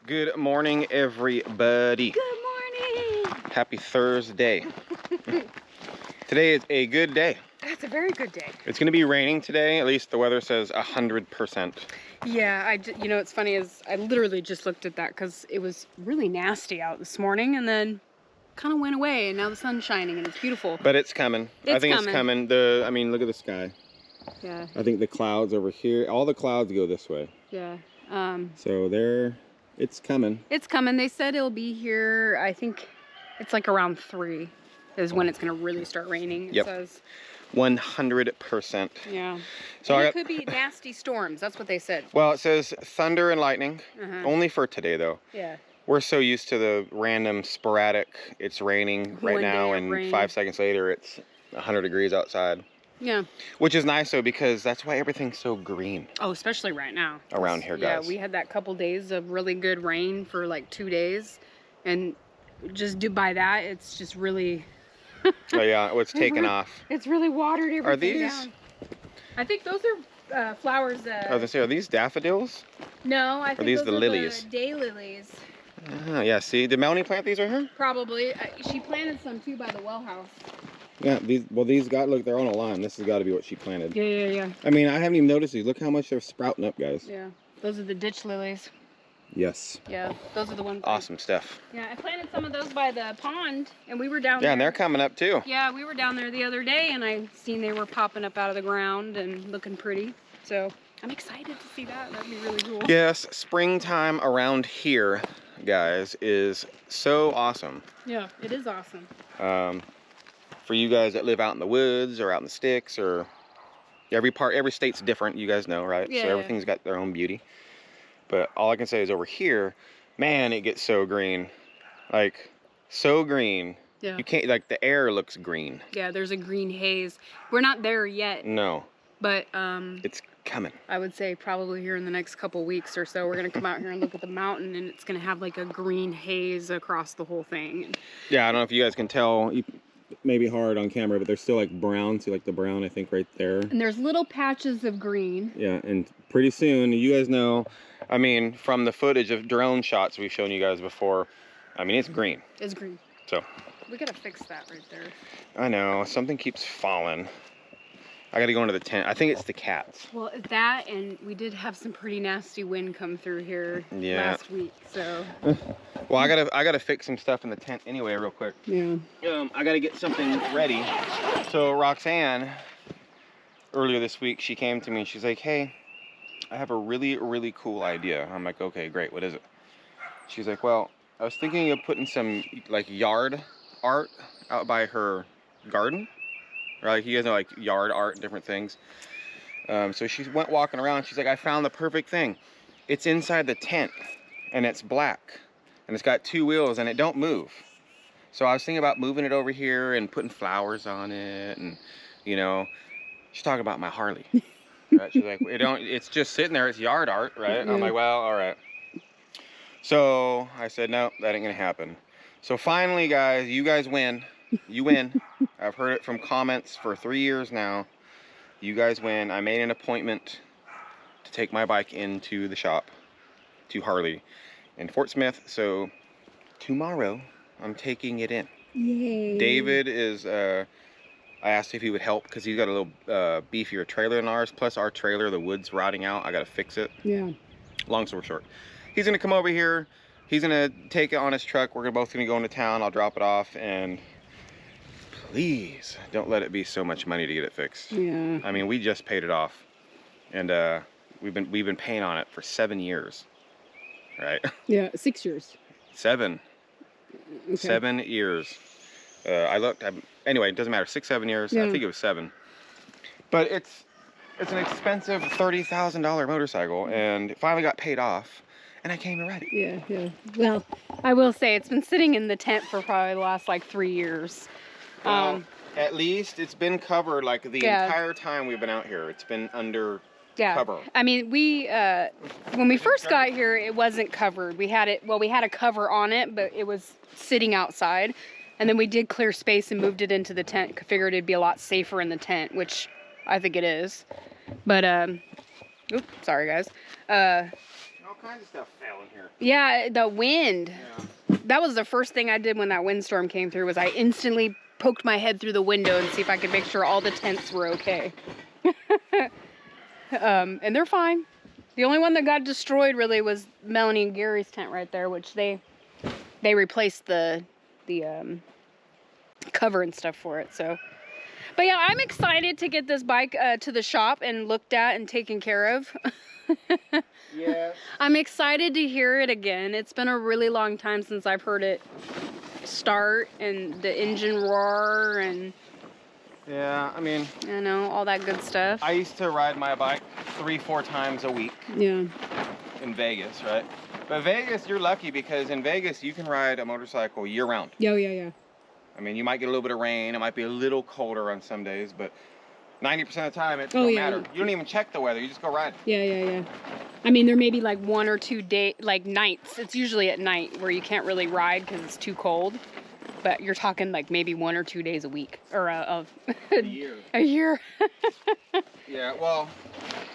Good morning, everybody. Good morning. Happy Thursday. Today is a good day. It's a very good day. It's going to be raining today. At least the weather says 100%. Yeah, you know, it's funny is I literally just looked at that because it was really nasty out this morning and then kind of went away and now the sun's shining and it's beautiful. But it's coming. I think it's coming. I mean, look at the sky. Yeah. I think the clouds over here, all the clouds go this way. Yeah. So it's coming. It's coming. They said it'll be here, I think it's like around 3 is when it's going to really start raining. It says 100%. Yeah. So it could be nasty storms. That's what they said. Well, it says thunder and lightning. Only for today, though. Yeah. We're so used to the random sporadic, it's raining right now, and 5 seconds later, it's 100 degrees outside. Yeah. Which is nice, though, because that's why everything's so green. Oh, especially right now. Around here, guys. Yeah, we had that couple days of really good rain for like 2 days. And just by that, it's just really... Oh, yeah, it's taken off. It's really watered everything Are these? down. I think those are flowers. I was going to say, are these daffodils? No, I think these those the are lilies? the daylilies. Oh, yeah, see? Did Melanie plant these right here? Probably. She planted some too by the well house. Yeah, look, they're on a line. This has got to be what she planted. Yeah. I mean, I haven't even noticed these. Look how much they're sprouting up, guys. Yeah, those are the ditch lilies. Yes. Yeah, those are the ones. Awesome stuff. Yeah, I planted some of those by the pond, and we were down there. Yeah, and they're coming up too. Yeah, we were down there the other day, and I seen they were popping up out of the ground and looking pretty. So I'm excited to see that. That'd be really cool. Yes, springtime around here, guys, is so awesome. Yeah, it is awesome. For you guys that live out in the woods or out in the sticks, or every state's different, you guys know, right? Yeah. So everything's got their own beauty. But all I can say is over here, man, it gets so green. Like, so green. Yeah. You can't, like, the air looks green. Yeah, there's a green haze. We're not there yet. No. But it's coming. I would say probably here in the next couple weeks or so, we're gonna come out here and look at the mountain, and it's gonna have like a green haze across the whole thing. Yeah, I don't know if you guys can tell. Maybe hard on camera, but they're still like brown. See, like the brown, I think, right there. And there's little patches of green. Yeah, and pretty soon, you guys know, I mean, from the footage of drone shots we've shown you guys before, I mean, it's green. It's green. So. We gotta fix that right there. I know, something keeps falling. I gotta go into the tent. I think it's the cats. Well, that, and we did have some pretty nasty wind come through here last week, so. Well, I gotta fix some stuff in the tent anyway, real quick. Yeah. I gotta get something ready. So Roxanne, earlier this week, she came to me and she's like, "Hey, I have a really, really cool idea." I'm like, "Okay, great. What is it?" She's like, "Well, I was thinking of putting some like yard art out by her garden." Right, you guys know, like yard art and different things. So she went walking around. She's like, "I found the perfect thing. It's inside the tent, and it's black, and it's got 2 wheels, and it don't move." So I was thinking about moving it over here and putting flowers on it, and you know, she's talking about my Harley. Right? She's like, it's just sitting there. It's yard art, right? I'm like, well, all right. So I said, no, that ain't gonna happen. So finally, guys, you guys win. You win. I've heard it from comments for 3 years now. You guys win. I made an appointment to take my bike into the shop, to Harley in Fort Smith. So tomorrow I'm taking it in. Yay. David is, I asked if he would help because he's got a little beefier trailer than ours. Plus our trailer, the wood's rotting out. I got to fix it. Yeah. Long story short, he's going to come over here. He's going to take it on his truck. We're both going to go into town. I'll drop it off, and please don't let it be so much money to get it fixed. Yeah. I mean, we just paid it off, and we've been paying on it for 7 years, right? Yeah, 6 years. 7. Okay. 7 years. I looked. Anyway, it doesn't matter. 6, 7 years. Yeah. I think it was 7. But it's an expensive $30,000 motorcycle, and it finally got paid off. And I came and ride it. Yeah. Well, I will say it's been sitting in the tent for probably the last like 3 years. Well, at least it's been covered like the entire time we've been out here. It's been under cover. I mean, when we first got here, it wasn't covered. We had a cover on it, but it was sitting outside. And then we did clear space and moved it into the tent. Figured it'd be a lot safer in the tent, which I think it is. But, oops, sorry guys. all kinds of stuff fell in here. Yeah, the wind. Yeah. That was the first thing I did when that windstorm came through was I instantly poked my head through the window and see if I could make sure all the tents were okay. And they're fine. The only one that got destroyed really was Melanie and Gary's tent right there, which they replaced the cover and stuff for it. So, but yeah, I'm excited to get this bike to the shop and looked at and taken care of. Yes. I'm excited to hear it again. It's been a really long time since I've heard it start and the engine roar and Yeah, I mean, you know, all that good stuff. I used to ride my bike 3-4 times a week Yeah. in Vegas, right? But Vegas, you're lucky because in Vegas you can ride a motorcycle year round. Yeah. I mean, you might get a little bit of rain, it might be a little colder on some days, but 90% of the time it don't matter. You don't even check the weather, you just go ride. Yeah. I mean, there may be like 1 or 2 nights. It's usually at night where you can't really ride because it's too cold. But you're talking like maybe 1 or 2 days a week or a year. A year. Yeah, well,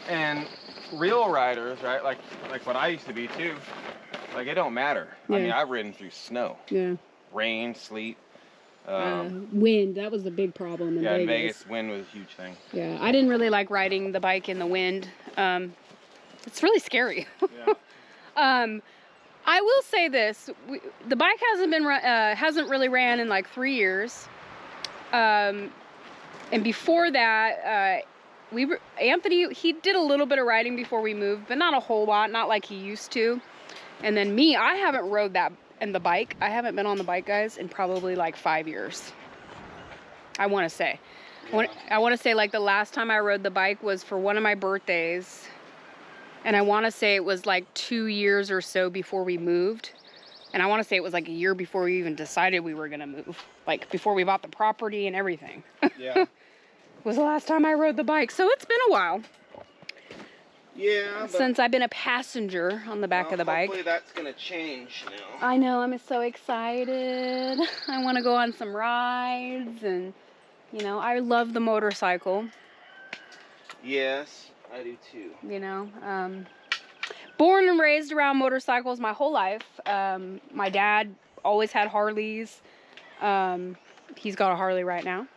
and real riders, right? Like what I used to be too. Like it don't matter. Yeah. I mean, I've ridden through snow, Yeah. rain, sleet. Wind, that was a big problem in Vegas. Yeah, in Vegas, wind was a huge thing. Yeah, I didn't really like riding the bike in the wind. It's really scary. Yeah. I will say this: the bike hasn't really ran in like 3 years, and before that, Anthony, he did a little bit of riding before we moved, but not a whole lot, not like he used to. And then me, I haven't rode that and the bike. I haven't been on the bike, guys, in probably like 5 years. I want to say. Yeah. I want to say like the last time I rode the bike was for one of my birthdays. And I want to say it was like 2 years or so before we moved. And I want to say it was like a year before we even decided we were going to move. Like before we bought the property and everything. Yeah. Was the last time I rode the bike. So it's been a while. Yeah. But, since I've been a passenger on the back of the bike. Hopefully that's going to change now. I know, I'm so excited. I want to go on some rides and, you know, I love the motorcycle. Yes, I do too. You know, born and raised around motorcycles my whole life. My dad always had Harleys. He's got a Harley right now,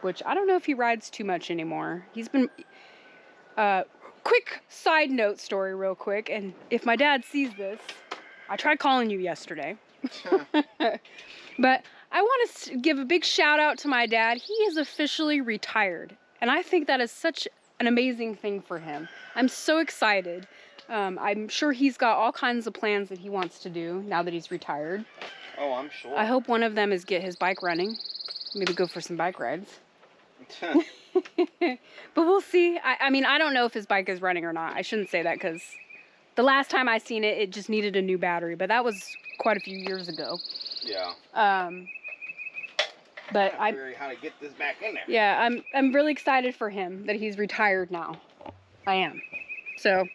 which I don't know if he rides too much anymore. He's been, quick side note story real quick. And if my dad sees this, I tried calling you yesterday, but I want to give a big shout out to my dad. He is officially retired. And I think that is such an amazing thing for him. I'm so excited. I'm sure he's got all kinds of plans that he wants to do now that he's retired. Oh, I'm sure. I hope one of them is get his bike running. Maybe go for some bike rides. But we'll see. I mean, I don't know if his bike is running or not. I shouldn't say that because the last time I seen it, it just needed a new battery. But that was quite a few years ago. Yeah. But I'm figuring how to get this back in there. Yeah, I'm really excited for him that he's retired now. I am. So.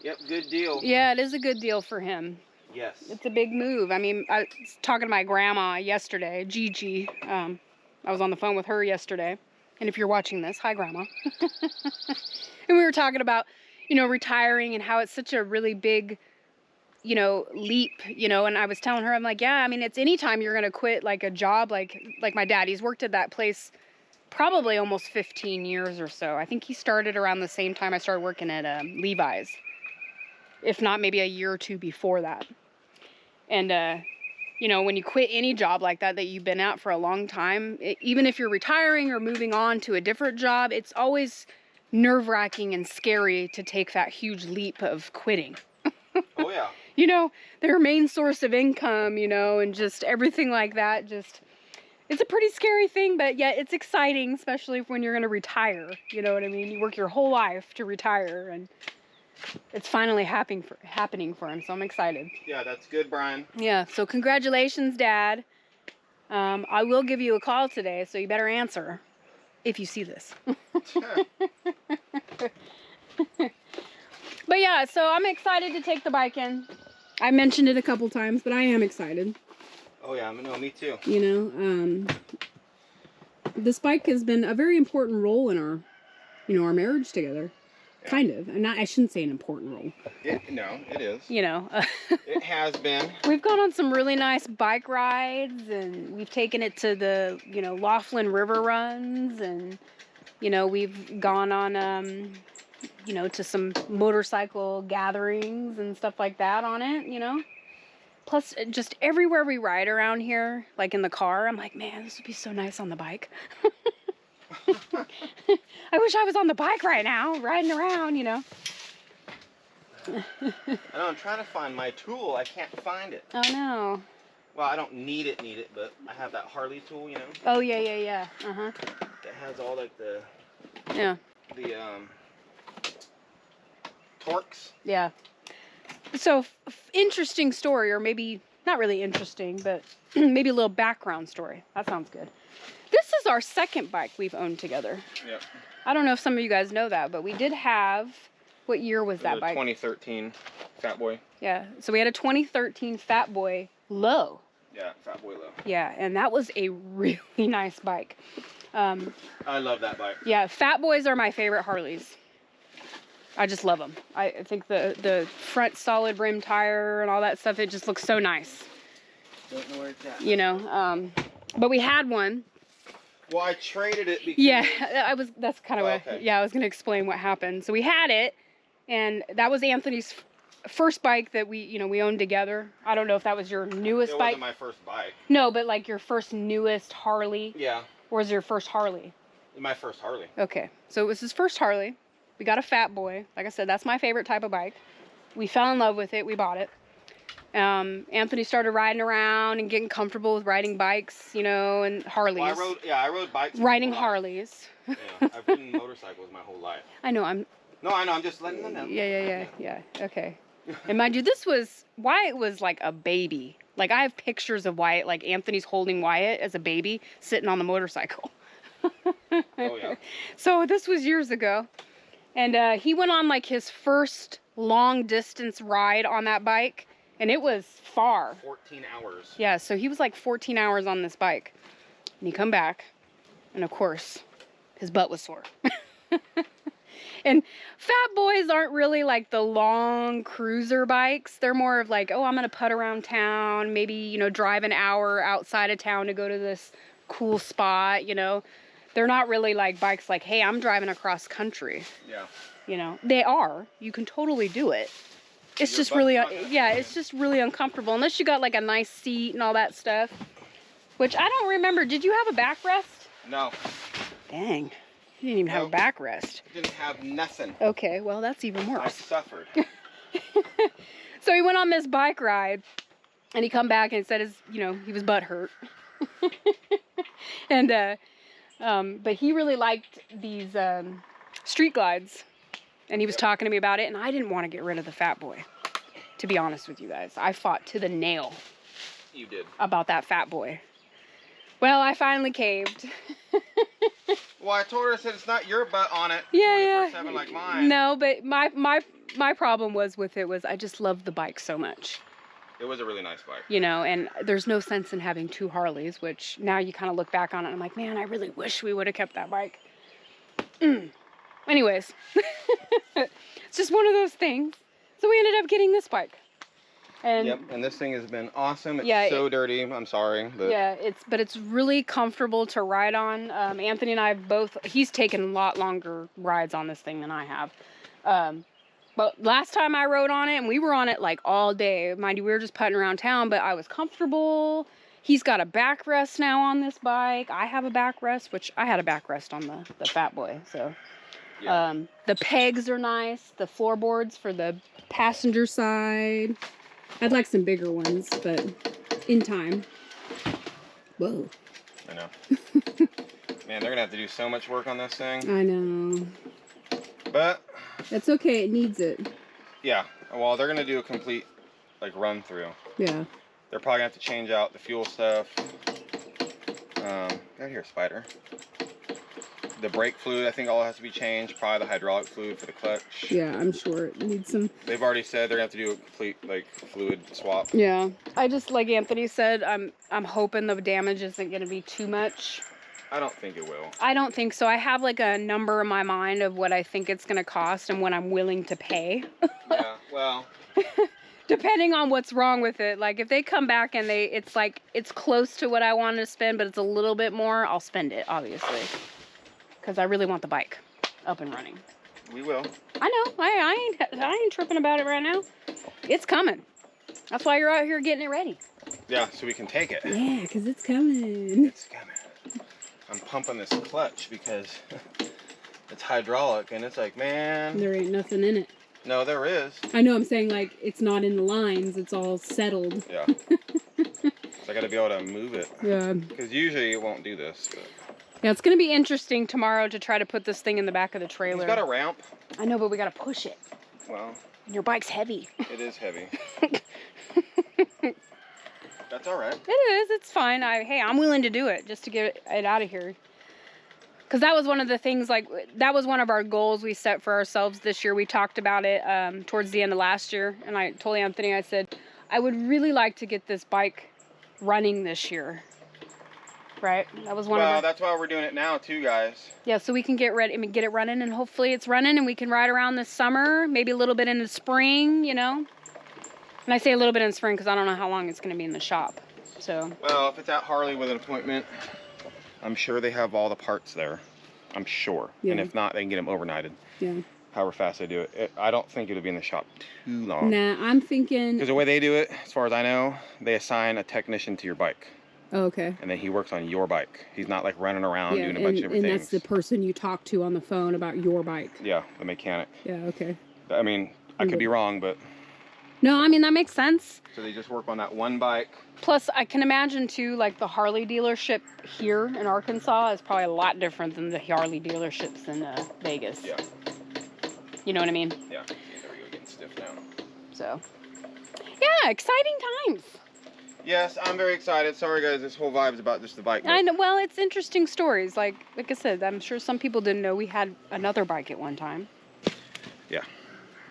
Yep, good deal. Yeah, it is a good deal for him. Yes. It's a big move. I mean, I was talking to my grandma yesterday, Gigi. I was on the phone with her yesterday. And if you're watching this, hi, Grandma. And we were talking about, you know, retiring and how it's such a really big, you know, leap, you know, and I was telling her, I'm like, yeah, I mean, it's anytime you're going to quit like a job, like my dad, he's worked at that place probably almost 15 years or so. I think he started around the same time I started working at Levi's, if not maybe a year or two before that. And, you know, when you quit any job like that you've been at for a long time, even if you're retiring or moving on to a different job, it's always nerve-wracking and scary to take that huge leap of quitting. Oh, yeah. You know, their main source of income, you know, and just everything like that. Just, it's a pretty scary thing, but yet it's exciting, especially when you're going to retire. You know what I mean? You work your whole life to retire, and it's finally happening for him, so I'm excited. Yeah, that's good, Brian. Yeah, so congratulations, Dad. I will give you a call today, so you better answer if you see this. But yeah, so I'm excited to take the bike in. I mentioned it a couple times, but I am excited. Oh yeah, no, me too. You know, this bike has been a very important role in our, you know, our marriage together. Kind of. And I shouldn't say an important role. No, it is. You know. It has been. We've gone on some really nice bike rides, and we've taken it to the, you know, Laughlin River runs, and, you know, we've gone on, you know, to some motorcycle gatherings and stuff like that on it, you know. Plus, just everywhere we ride around here, like in the car, I'm like, man, this would be so nice on the bike. I wish I was on the bike right now, riding around, you know. I know, I'm trying to find my tool. I can't find it. Oh, no. Well, I don't need it, but I have that Harley tool, you know. Oh, yeah. Uh-huh. That has all, like, the torques. Yeah. So, interesting story, or maybe not really interesting, but maybe a little background story. That sounds good. This is our second bike we've owned together. Yep. I don't know if some of you guys know that, but we did have, what year was that bike? 2013 Fat Boy. Yeah, so we had a 2013 Fat Boy Low. Yeah, Fat Boy Low. Yeah, and that was a really nice bike. I love that bike. Yeah, Fat Boys are my favorite Harleys. I just love them. I think the front solid rim tire and all that stuff, it just looks so nice. Don't know where it's at. You know, but we had one. Well, I traded it because... Yeah, that's kind of okay. Yeah, I was going to explain what happened. So we had it, and that was Anthony's first bike that we owned together. I don't know if that was your newest bike. It wasn't my first bike. No, but like your first newest Harley. Yeah. Or was it your first Harley? My first Harley. Okay, so it was his first Harley. We got a Fat Boy. Like I said, that's my favorite type of bike. We fell in love with it. We bought it. Anthony started riding around and getting comfortable with riding bikes, you know, and Harleys. Well, I rode bikes. Riding Harleys. Yeah, I've ridden motorcycles my whole life. I know. No, I know. I'm just letting them know. Yeah. Okay. And mind you, Wyatt was like a baby. Like, I have pictures of Wyatt, like Anthony's holding Wyatt as a baby sitting on the motorcycle. Oh, yeah. So this was years ago. And he went on like his first long distance ride on that bike. And it was far. 14 hours. Yeah, so he was like 14 hours on this bike. And he come back. And of course, his butt was sore. And Fat Boys aren't really like the long cruiser bikes. They're more of like, oh, I'm going to putt around town. Maybe, you know, drive an hour outside of town to go to this cool spot, you know. They're not really like bikes like, hey, I'm driving across country. Yeah. You know, they are. You can totally do it. It's just really, it's just really uncomfortable. Unless you got like a nice seat and all that stuff. Which I don't remember. Did you have a backrest? No. Dang. You didn't even have a backrest. Didn't have nothing. Okay, well, that's even worse. I suffered. So he went on this bike ride, and he come back and said he was butt hurt. And, but he really liked these street glides. And he was talking to me about it, and I didn't want to get rid of the Fat Boy, to be honest with you guys. I fought to the nail. You did. About that Fat Boy. Well, I finally caved. Well, I told her, I said, it's not your butt on it. Yeah. 24/7 like mine. No, but my problem was I just loved the bike so much. It was a really nice bike. You know, and there's no sense in having two Harleys, which now you kind of look back on it and I'm like, man, I really wish we would have kept that bike. Anyways, it's just one of those things. So we ended up getting this bike. And yep, and this thing has been awesome. It's yeah, so dirty. I'm sorry. But yeah, it's really comfortable to ride on. Anthony and I have he's taken a lot longer rides on this thing than I have. But last time I rode on it, and we were on it like all day. Mind you, we were just putting around town, but I was comfortable. He's got a backrest now on this bike. I have a backrest, which I had a backrest on the Fat Boy, so. yeah. The pegs are nice. The floorboards for the passenger side. I'd like some bigger ones, but in time. Whoa. I know. Man, they're gonna have to do so much work on this thing. I know. But that's okay. It needs it. Yeah. Well, they're gonna do a complete like run through. Yeah. They're probably gonna have to change out the fuel stuff. Right here, Spider. The brake fluid, I think all has to be changed. Probably the hydraulic fluid for the clutch. Yeah, I'm sure it needs some. They've already said they're gonna have to do a complete like fluid swap. Yeah, I just like Anthony said, I'm hoping the damage isn't gonna be too much. I don't think it will. I don't think so. I have like a number in my mind of what I think it's going to cost and what I'm willing to pay. Yeah, well. Depending on what's wrong with it. Like if they come back and it's like, it's close to what I wanted to spend, but it's a little bit more, I'll spend it, obviously. Because I really want the bike up and running. We will. I know. I ain't tripping about it right now. It's coming. That's why you're out here getting it ready. Yeah, so we can take it. Yeah, because it's coming. It's coming. I'm pumping this clutch because it's hydraulic, and it's like, man. There ain't nothing in it. No, there is. I know, I'm saying like it's not in the lines, it's all settled. Yeah. So I gotta be able to move it. Yeah. Because usually it won't do this. But... Yeah, it's gonna be interesting tomorrow to try to put this thing in the back of the trailer. It's got a ramp. I know, but we gotta push it. Well. Your bike's heavy. It is heavy. That's all right. It is, it's fine. Hey, I'm willing to do it just to get it out of here. Because that was one of the things, like, that was one of our goals we set for ourselves this year. We talked about it towards the end of last year. And I told Anthony, I said, I would really like to get this bike running this year. Right? That was one of Well, that's why we're doing it now, too, guys. Yeah, so we can get ready, get it running, and hopefully it's running, and we can ride around this summer, maybe a little bit in the spring, you know? And I say a little bit in the spring because I don't know how long it's going to be in the shop. So. Well, if it's at Harley with an appointment, I'm sure they have all the parts there. I'm sure. Yeah. And if not, they can get them overnighted. Yeah. However fast they do it. I don't think it'll be in the shop too long. Nah, I'm thinking... Because the way they do it, as far as I know, they assign a technician to your bike. Oh, okay. And then he works on your bike. He's not like running around doing a bunch of different things. And that's the person you talk to on the phone about your bike. Yeah, the mechanic. Yeah, okay. I mean, I could be wrong, but... No, I mean, that makes sense. So they just work on that one bike. Plus, I can imagine, too, like the Harley dealership here in Arkansas is probably a lot different than the Harley dealerships in Vegas. Yeah. You know what I mean? Yeah. There we go, getting stiff now. So, yeah, exciting times. Yes, I'm very excited. Sorry, guys, this whole vibe is about just the bike. I know. Well, it's interesting stories. Like I said, I'm sure some people didn't know we had another bike at one time. Yeah.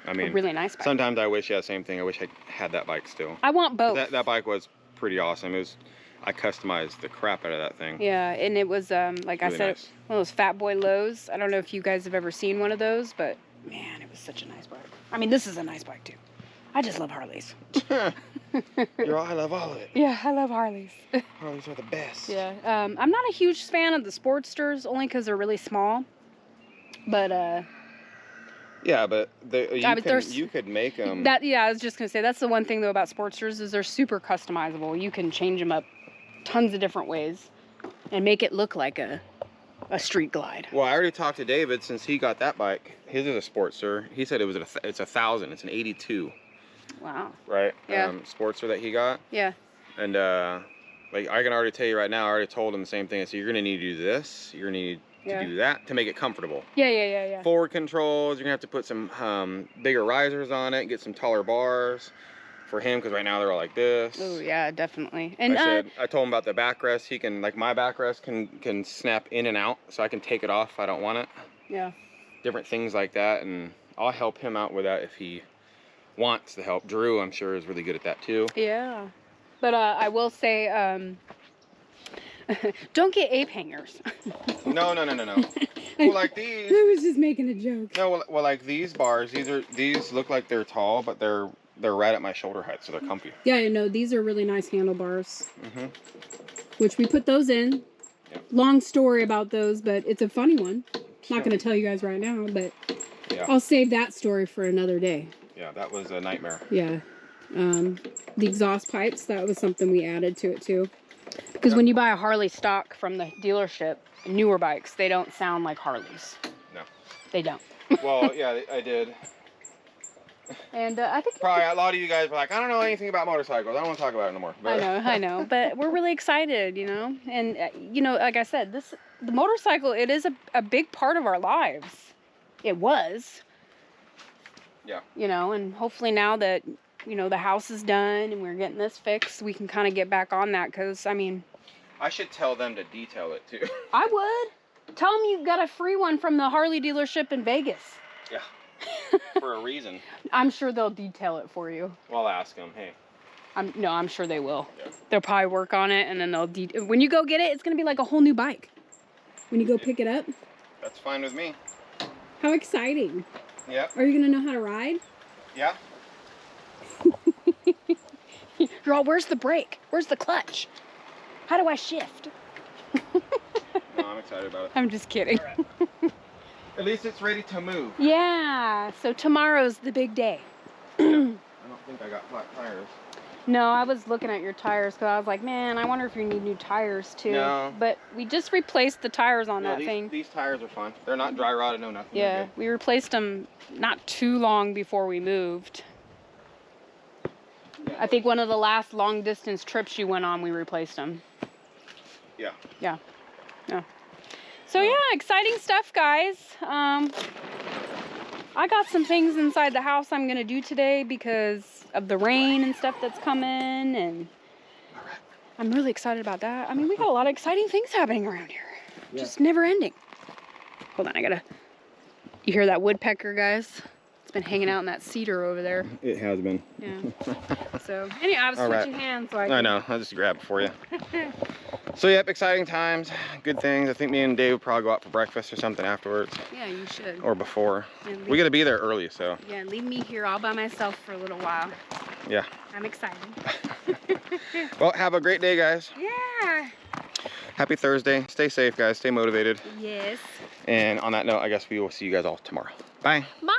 I mean, a really nice bike. Sometimes I wish, same thing. I wish I had that bike still. I want both. That bike was pretty awesome. I customized the crap out of that thing. Yeah, and it was, like really I said, nice. One of those Fat Boy lows. I don't know if you guys have ever seen one of those, but man, it was such a nice bike. I mean, this is a nice bike too. I just love Harleys. I love all of it. Yeah, I love Harleys. Harleys are the best. Yeah, I'm not a huge fan of the Sportsters, only because they're really small. But, yeah, but you could make them. Yeah, I was just gonna say that's the one thing though about Sportsters is they're super customizable. You can change them up tons of different ways and make it look like a street glide. Well, I already talked to David since he got that bike. His is a Sportster. He said it's 1,000. It's an 82. Wow. Right. Yeah. Sportster that he got. Yeah. And like I can already tell you right now, I already told him the same thing. I said you're gonna need to do this. You're gonna need to do that to make it comfortable. Yeah. Forward controls, you're gonna have to put some bigger risers on it, get some taller bars for him because right now they're all like this. Oh yeah, definitely. And I told him about the backrest. He can, like my backrest can snap in and out, so I can take it off if I don't want it. Yeah. Different things like that, and I'll help him out with that if he wants the help. Drew, I'm sure, is really good at that too. Yeah, but I will say, don't get ape hangers. No. Well, like these. I was just making a joke. No, well, like these bars. These look like they're tall, but they're right at my shoulder height, so they're comfy. Yeah, I know. These are really nice handlebars. Which we put those in. Yep. Long story about those, but it's a funny one. Not going to tell you guys right now, but I'll save that story for another day. Yeah, that was a nightmare. Yeah. The exhaust pipes, that was something we added to it too. Because when you buy a Harley stock from the dealership, newer bikes, they don't sound like Harleys. No. They don't. Well, yeah, I did. And I think probably a lot of you guys were like, I don't know anything about motorcycles. I don't want to talk about it no more. But... I know. But we're really excited, you know. And, you know, like I said, the motorcycle, it is a big part of our lives. It was. Yeah. You know, and hopefully now that, you know, the house is done and we're getting this fixed, we can kind of get back on that. Because, I mean... I should tell them to detail it, too. I would. Tell them you got a free one from the Harley dealership in Vegas. Yeah. For a reason. I'm sure they'll detail it for you. Well, I'll ask them, hey. I'm sure they will. Yeah. They'll probably work on it, and then when you go get it, it's going to be like a whole new bike. when you go pick it up? That's fine with me. How exciting. Yep. Are you going to know how to ride? Yeah. You're all, where's the brake? Where's the clutch? How do I shift? No, I'm excited about it. I'm just kidding. Right. At least it's ready to move. Yeah, so tomorrow's the big day. I don't think I got flat tires. No, I was looking at your tires because I was like, man, I wonder if you need new tires too. No. But we just replaced the tires on that thing. These tires are fun. They're not dry rotted, no nothing. Yeah, we replaced them not too long before we moved. Yeah. I think one of the last long distance trips you went on, we replaced them. Yeah. Yeah. Yeah. So yeah, exciting stuff, guys. I got some things inside the house I'm gonna do today because of the rain and stuff that's coming, and I'm really excited about that. I mean, we got a lot of exciting things happening around here. Yeah. Just never ending. Hold on, you hear that woodpecker, guys? It's been hanging out in that cedar over there. It has been. Yeah. So anyway, I was switching hands so I know, I'll just grab it for you. So yep, exciting times, good things. I think me and Dave will probably go out for breakfast or something afterwards. Yeah, you should. Or before. Yeah, We gotta be there early, so. Yeah, leave me here all by myself for a little while. Yeah. I'm excited. Well, have a great day, guys. Yeah. Happy Thursday. Stay safe, guys. Stay motivated. Yes. And on that note, I guess we will see you guys all tomorrow. Bye. Bye.